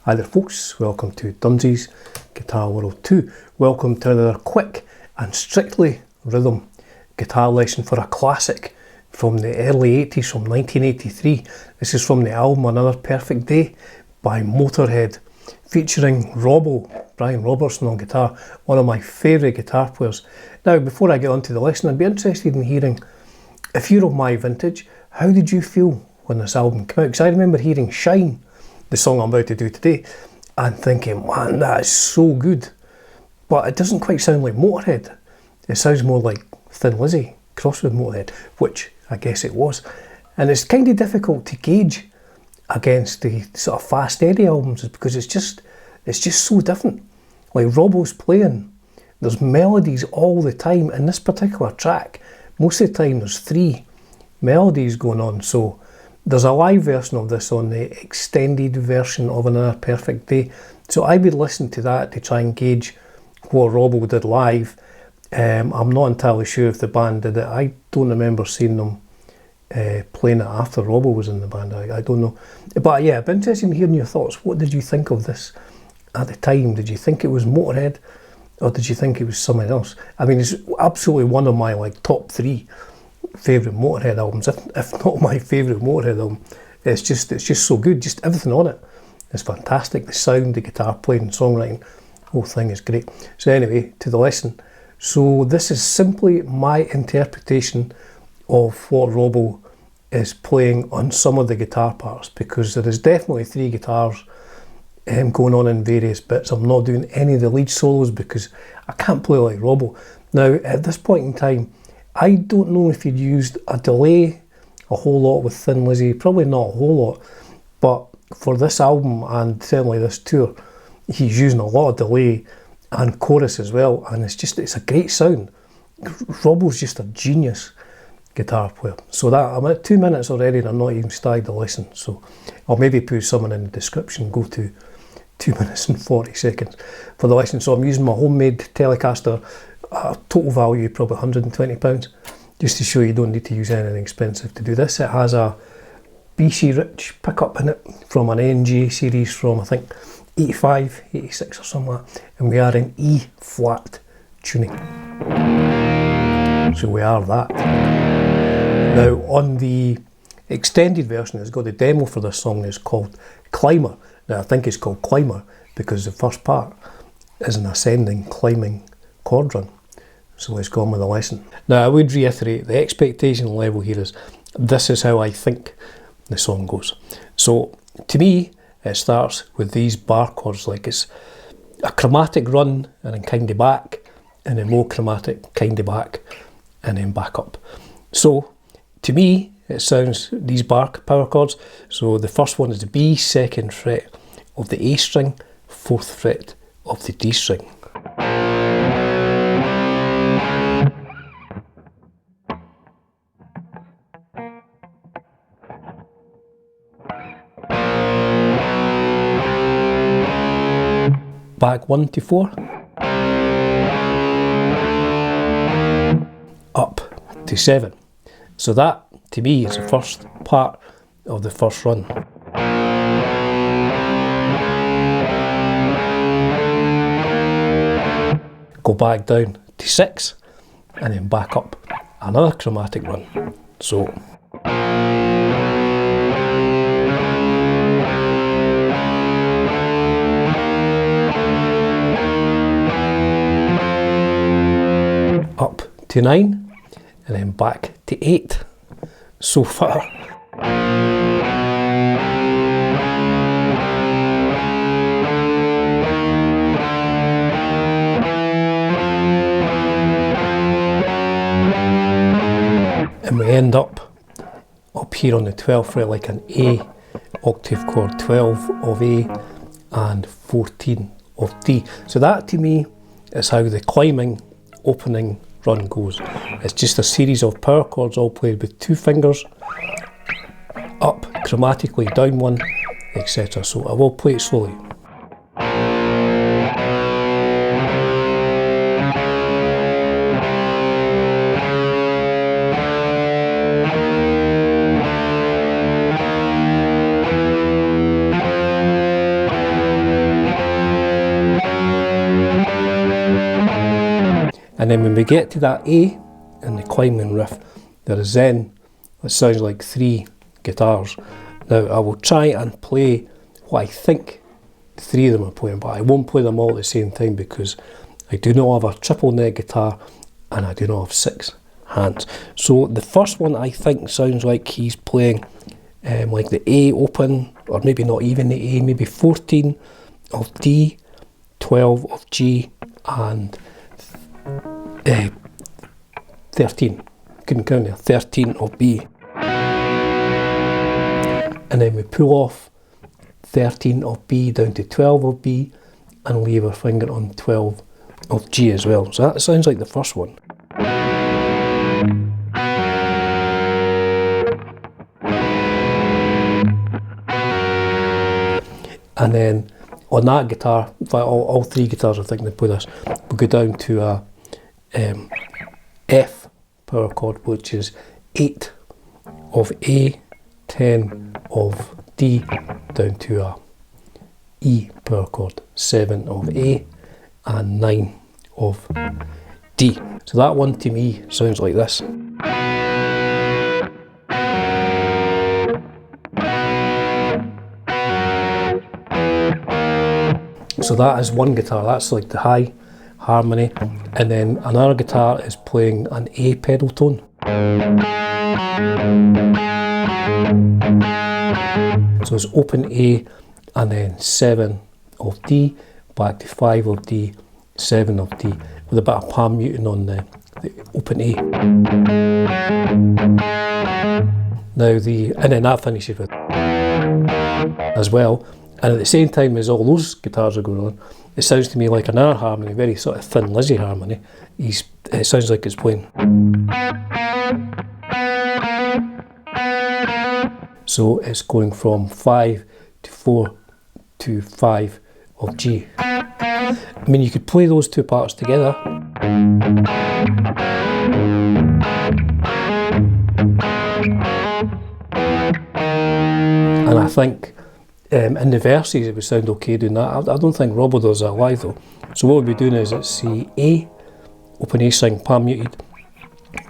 Hi there folks, welcome to Dunzy's Guitar World 2. Welcome to another quick and strictly rhythm guitar lesson for a classic from the early 80s, from 1983. This is from the album Another Perfect Day by Motörhead, featuring Robbo, Brian Robertson on guitar, one of my favourite guitar players. Now, before I get on to the lesson, I'd be interested in hearing, if you're of my vintage, how did you feel when this album came out? Because I remember hearing Shine, the song I'm about to do today, and thinking, man, that is so good. But it doesn't quite sound like Motörhead. It sounds more like Thin Lizzy crossed with Motörhead, which I guess it was. And it's kind of difficult to gauge against the sort of Fast Eddie albums because it's just so different. Like Robbo's playing, there's melodies all the time. In this particular track, most of the time there's 3 melodies going on. So there's a live version of this on the extended version of Another Perfect Day. So I would listen to that to try and gauge what Robbo did live. I'm not entirely sure if the band did it. I don't remember seeing them playing it after Robbo was in the band. I don't know. But yeah, I'd be interested in hearing your thoughts. What did you think of this at the time? Did you think it was Motörhead or did you think it was something else? I mean, it's absolutely one of my top 3 favourite Motörhead albums, if not my favourite Motörhead album. It's just so good. Just everything on it is fantastic. The sound, the guitar playing, songwriting, the whole thing is great. So anyway, to the lesson. So this is simply my interpretation of what Robbo is playing on some of the guitar parts, because there is definitely 3 guitars going on in various bits. I'm not doing any of the lead solos because I can't play like Robbo. Now, at this point in time, I don't know if he'd used a delay a whole lot with Thin Lizzy, probably not a whole lot, but for this album and certainly this tour, he's using a lot of delay and chorus as well, and it's a great sound. Robbo's just a genius guitar player. So that, I'm at 2 minutes already and I'm not even started the lesson, so I'll maybe put someone in the description, go to 2 minutes and 40 seconds for the lesson. So I'm using my homemade Telecaster, total value probably £120, just to show you don't need to use anything expensive to do this. It has a BC Rich pickup in it from an ANG series from I think 85, 86 or something like that, and we are in E flat tuning. So we are that. Now on the extended version, it's got the demo for this song, is called Climber. Now I think it's called Climber because the first part is an ascending, climbing chord run. So let's go on with the lesson. Now I would reiterate, the expectation level here is, this is how I think the song goes. So to me, it starts with these bar chords, like it's a chromatic run and then kind of back, and then more chromatic, kind of back, and then back up. So to me, it sounds these bar power chords. So the first one is the B, 2nd fret of the A string, 4th fret of the D string. Back 1 to 4, up to 7. So that, to me, is the first part of the first run. Go back down to 6, and then back up, another chromatic run. So up to 9, and then back to 8 so far. And we end up here on the 12th fret like an A octave chord, 12 of A and 14 of D. So that to me is how the climbing opening run goes. It's just a series of power chords all played with 2 fingers, up chromatically, down 1, etc. So I will play it slowly. And then when we get to that A in the climbing riff, there is then, it sounds like 3 guitars. Now I will try and play what I think the 3 of them are playing, but I won't play them all at the same time because I do not have a triple neck guitar and I do not have 6 hands. So the first one I think sounds like he's playing like the A open, or maybe not even the A, maybe 14 of D, 12 of G, and 13, couldn't count there, 13 of B. And then we pull off 13 of B down to 12 of B and leave our finger on 12 of G as well. So that sounds like the first one. And then on that guitar, in fact all 3 guitars I think they play this, we go down to a F power chord, which is 8 of A, 10 of D, down to a E power chord, 7 of A and 9 of D. So that one to me sounds like this. So that is one guitar, that's like the high harmony, and then another guitar is playing an A pedal tone. So it's open A and then 7 of D, back to 5 of D, 7 of D, with a bit of palm muting on the open A. Now and then that finishes with as well. And at the same time as all those guitars are going on, it sounds to me like another harmony, very sort of Thin Lizzy harmony. It sounds like it's playing. So it's going from 5 to 4 to 5 of G. I mean, you could play those 2 parts together. And I think in the verses it would sound okay doing that. I don't think Robbo does that live though. So what we'll be doing is it's the A, open A string, palm muted,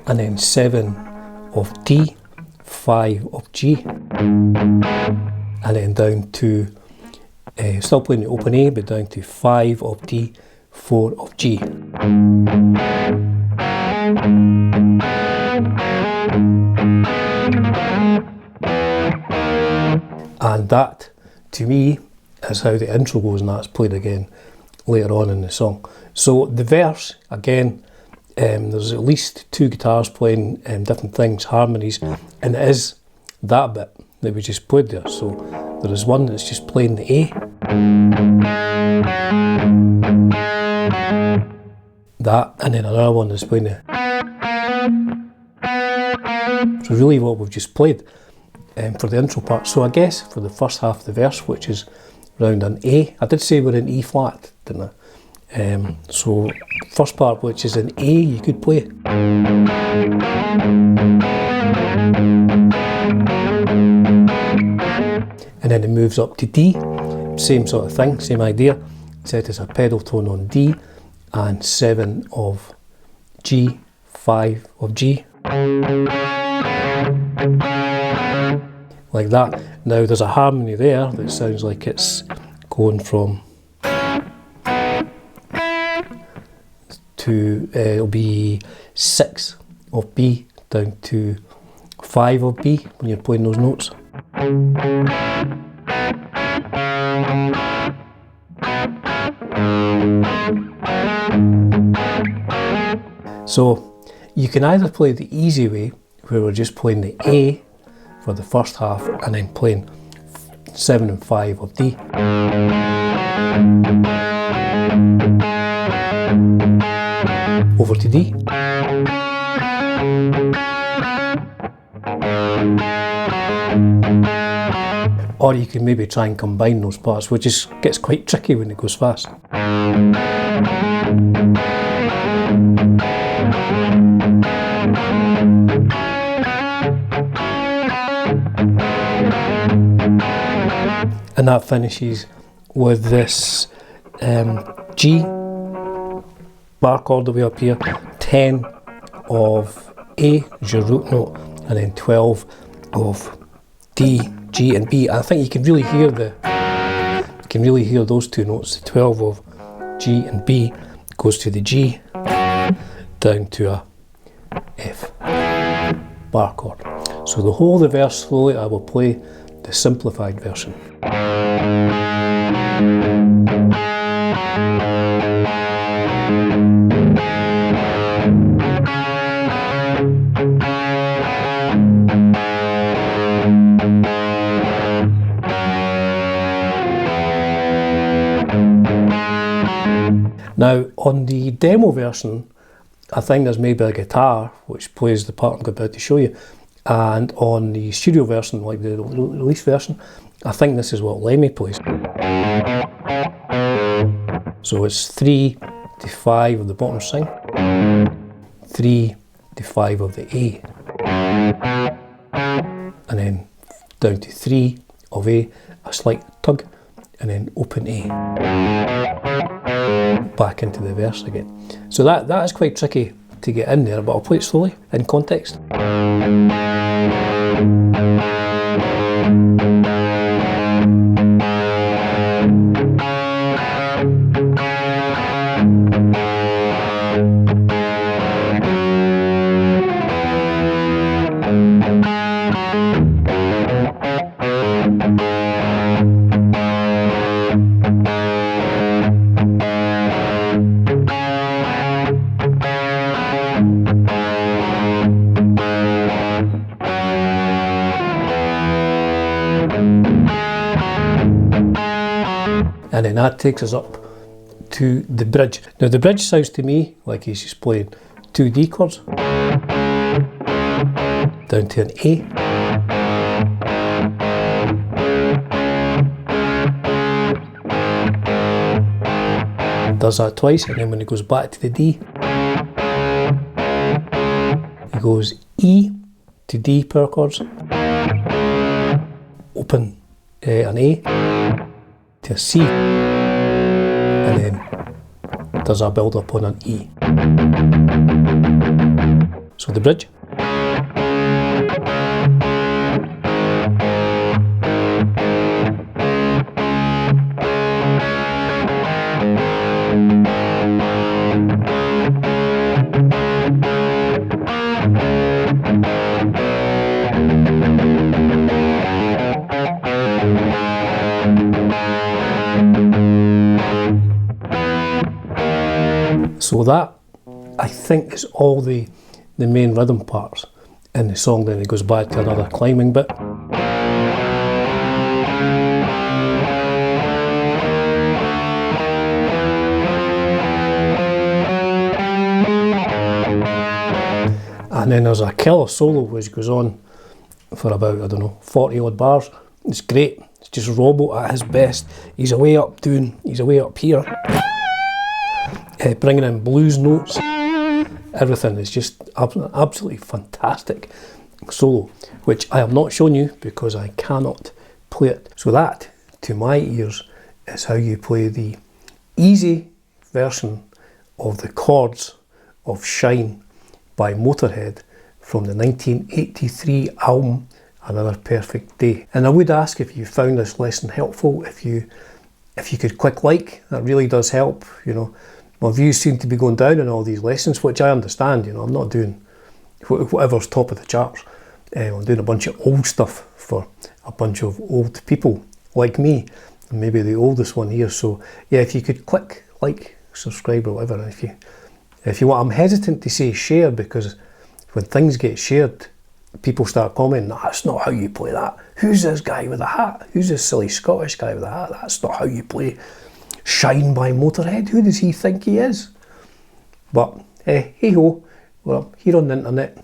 and then 7 of D, 5 of G, and then down to, still playing the open A, but down to 5 of D, 4 of G. And that, to me, is how the intro goes, and that's played again later on in the song. So the verse, again, there's at least 2 guitars playing different things, harmonies, and it is that bit that we just played there. So there is one that's just playing the A, that, and then another one that's playing the. So really what we've just played for the intro part. So I guess for the first half of the verse, which is around an A, I did say we're in E flat, didn't I? So first part, which is an A, you could play. And then it moves up to D, same sort of thing, same idea, set as a pedal tone on D, and 7 of G, 5 of G. Like that. Now there's a harmony there that sounds like it's going from to, it'll be 6 of B down to 5 of B when you're playing those notes. So you can either play the easy way, where we're just playing the A for the first half and then playing 7 and 5 of D. Over to D. Or you can maybe try and combine those parts, which gets quite tricky when it goes fast. And that finishes with this G, bar chord that we up here, 10 of A is your root note, and then 12 of D, G and B. I think you can really hear those two notes. The 12 of G and B goes to the G down to a F bar chord. So the whole of the verse slowly I will play the simplified version. Now on the demo version, I think there's maybe a guitar which plays the part I'm about to show you, and on the studio version, like the release version, I think this is what Lemmy plays. So it's 3 to 5 of the bottom string, 3 to 5 of the A, and then down to 3 of A, a slight tug, and then open A, back into the verse again. So that is quite tricky to get in there, but I'll play it slowly in context. And then that takes us up to the bridge. Now the bridge sounds to me like he's just playing 2 D chords down to an A, does that twice, and then when he goes back to the D, he goes E to D power chords, open an A to a C, and then does a build up on an E. So the bridge. So that, I think, is all the main rhythm parts in the song. Then it goes back to another climbing bit. And then there's a killer solo which goes on for about, I don't know, 40 odd bars. It's great. It's just Robbo at his best. He's away up here. Bringing in blues notes, everything is just absolutely fantastic solo, which I have not shown you because I cannot play it. So that, to my ears, is how you play the easy version of the chords of Shine by Motörhead from the 1983 album Another Perfect Day. And I would ask if you found this lesson helpful, if you could click like, that really does help, you know. My views seem to be going down in all these lessons, which I understand, you know. I'm not doing whatever's top of the charts. I'm doing a bunch of old stuff for a bunch of old people like me, and maybe the oldest one here. So yeah, if you could click like, subscribe or whatever, and if you want, I'm hesitant to say share, because when things get shared, people start commenting, that's not how you play that. Who's this guy with a hat? Who's this silly Scottish guy with a hat? That's not how you play Shine by Motörhead. Who does he think he is? But hey ho, well, here on the internet,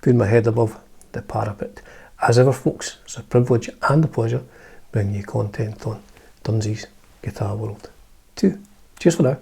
putting my head above the parapet. As ever, folks, it's a privilege and a pleasure bringing you content on Dunzy's Guitar World 2. Cheers for now.